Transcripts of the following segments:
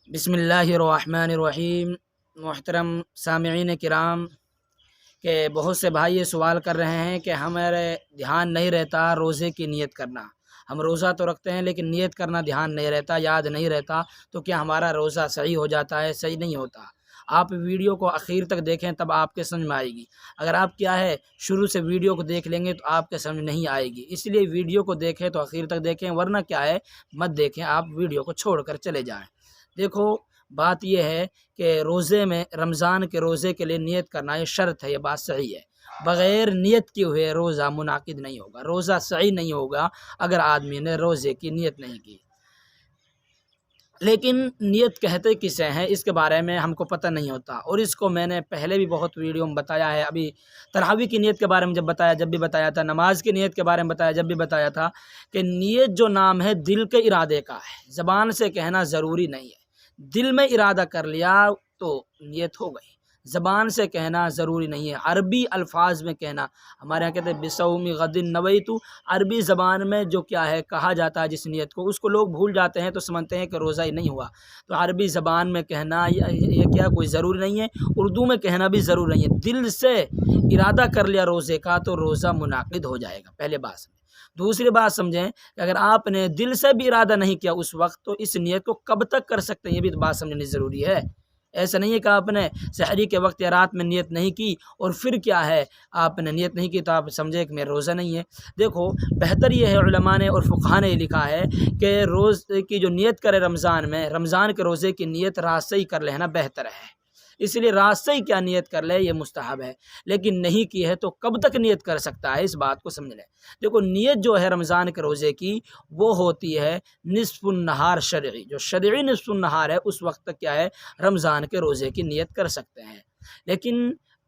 بسم اللہ الرحمن الرحیم۔ محترم سامعین کرام، کہ بہت سے بھائی یہ سوال کر رہے ہیں کہ ہمارے دھیان نہیں رہتا روزے کی نیت کرنا، ہم روزہ تو رکھتے ہیں لیکن نیت کرنا دھیان نہیں رہتا، یاد نہیں رہتا، تو کیا ہمارا روزہ صحیح ہو جاتا ہے؟ صحیح نہیں ہوتا۔ آپ ویڈیو کو آخر تک دیکھیں تب آپ کے سمجھ میں آئے گی۔ اگر آپ کیا ہے شروع سے ویڈیو کو دیکھ لیں گے تو آپ کے سمجھ نہیں آئے گی، اس لیے ویڈیو کو دیکھیں تو آخر تک دیکھیں، ورنہ کیا ہے مت دیکھیں، آپ ویڈیو کو چھوڑ کر چلے جائیں۔ دیکھو، بات یہ ہے کہ روزے میں رمضان کے روزے کے لیے نیت کرنا یہ شرط ہے، یہ بات صحیح ہے۔ بغیر نیت کیے ہوئے روزہ منعقد نہیں ہوگا، روزہ صحیح نہیں ہوگا اگر آدمی نے روزے کی نیت نہیں کی۔ لیکن نیت کہتے کسے ہیں اس کے بارے میں ہم کو پتہ نہیں ہوتا، اور اس کو میں نے پہلے بھی بہت ویڈیو میں بتایا ہے۔ ابھی تراویح کی نیت کے بارے میں جب بھی بتایا تھا، نماز کی نیت کے بارے میں بتایا جب بھی بتایا تھا کہ نیت جو نام ہے دل کے ارادے کا ہے، زبان سے کہنا ضروری نہیں ہے۔ دل میں ارادہ کر لیا تو نیت ہو گئی، زبان سے کہنا ضروری نہیں ہے، عربی الفاظ میں کہنا۔ ہمارے یہاں کہتے ہیں بصوم غد نویت، عربی زبان میں جو کیا ہے کہا جاتا ہے جس نیت کو، اس کو لوگ بھول جاتے ہیں تو سمجھتے ہیں کہ روزہ ہی نہیں ہوا۔ تو عربی زبان میں کہنا یہ کیا کوئی ضروری نہیں ہے، اردو میں کہنا بھی ضروری نہیں ہے۔ دل سے ارادہ کر لیا روزے کا تو روزہ منعقد ہو جائے گا، پہلے بات سمجھیں۔ دوسری بات سمجھیں کہ اگر آپ نے دل سے بھی ارادہ نہیں کیا اس وقت تو اس نیت کو کب تک کر سکتے ہیں، یہ بھی بات سمجھنی ضروری ہے۔ ایسا نہیں ہے کہ آپ نے سحری کے وقت یا رات میں نیت نہیں کی اور پھر کیا ہے آپ نے نیت نہیں کی تو آپ سمجھے کہ میرا روزہ نہیں ہے۔ دیکھو، بہتر یہ ہے، علماء نے اور فقہاء نے لکھا ہے کہ روزے کی جو نیت کرے رمضان میں، رمضان کے روزے کی نیت رات سے ہی کر لینا بہتر ہے۔ اس لیے رات سے ہی کیا نیت کر لے یہ مستحب ہے، لیکن نہیں کی ہے تو کب تک نیت کر سکتا ہے، اس بات کو سمجھ لیں۔ دیکھو، نیت جو ہے رمضان کے روزے کی وہ ہوتی ہے نصف النہار شرعی، جو شرعی نصف النہار ہے اس وقت تک کیا ہے رمضان کے روزے کی نیت کر سکتے ہیں۔ لیکن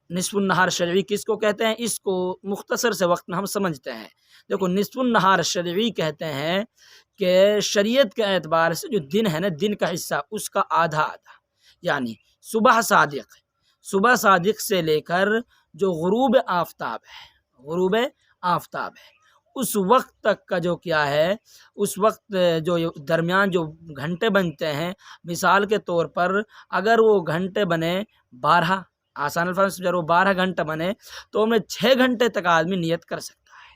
نصف النہار شرعی کس کو کہتے ہیں، اس کو مختصر سے وقت میں ہم سمجھتے ہیں۔ دیکھو، نصف النہار شرعی کہتے ہیں کہ شریعت کے اعتبار سے جو دن ہے نا، دن کا حصہ اس کا آدھا آدھا، یعنی صبح صادق سے لے کر جو غروب آفتاب ہے اس وقت تک کا جو کیا ہے، اس وقت جو درمیان جو گھنٹے بنتے ہیں، مثال کے طور پر اگر وہ گھنٹے بنے 12، آسان الفاظ جب وہ 12 گھنٹے بنے تو میں 6 گھنٹے تک آدمی نیت کر سکتا ہے۔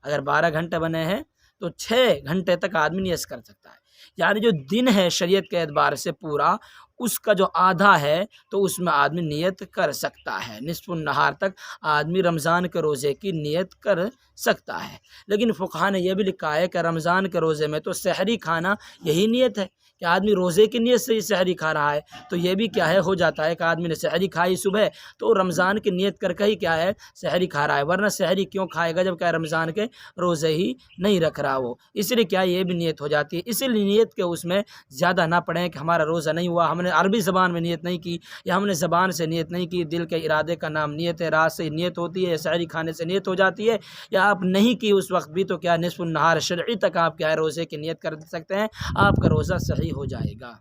اگر 12 گھنٹے بنے ہیں تو 6 گھنٹے تک آدمی نیت کر سکتا ہے، یعنی جو دن ہے شریعت کے اعتبار سے پورا، اس کا جو آدھا ہے تو اس میں آدمی نیت کر سکتا ہے۔ نصف النہار تک آدمی رمضان کے روزے کی نیت کر سکتا ہے۔ لیکن فقہاء نے یہ بھی لکھا ہے کہ رمضان کے روزے میں تو سحری کھانا یہی نیت ہے کہ آدمی روزے کی نیت سے ہی سحری کھا رہا ہے، تو یہ بھی کیا ہے ہو جاتا ہے کہ آدمی نے سحری کھائی صبح تو رمضان کی نیت کر کے ہی کیا ہے سحری کھا رہا ہے، ورنہ سحری کیوں کھائے گا جب کہ رمضان کے روزے ہی نہیں رکھ رہا وہ، اس لیے کیا یہ بھی نیت ہو جاتی ہے۔ اسی لیے نیت کے اس میں زیادہ نہ پڑھیں کہ ہمارا روزہ نہیں ہوا، ہم نے عربی زبان میں نیت نہیں کی یا ہم نے زبان سے نیت نہیں کی۔ دل کے ارادے کا نام نیت ہے، رات سے نیت ہوتی ہے یا سحری کھانے سے نیت ہو جاتی ہے، یا آپ نہیں کی اس وقت بھی تو کیا نصف النہار شرعی تک آپ کیا ہے روزے کی نیت کر سکتے ہیں، آپ کا روزہ صحیح ہو جائے گا۔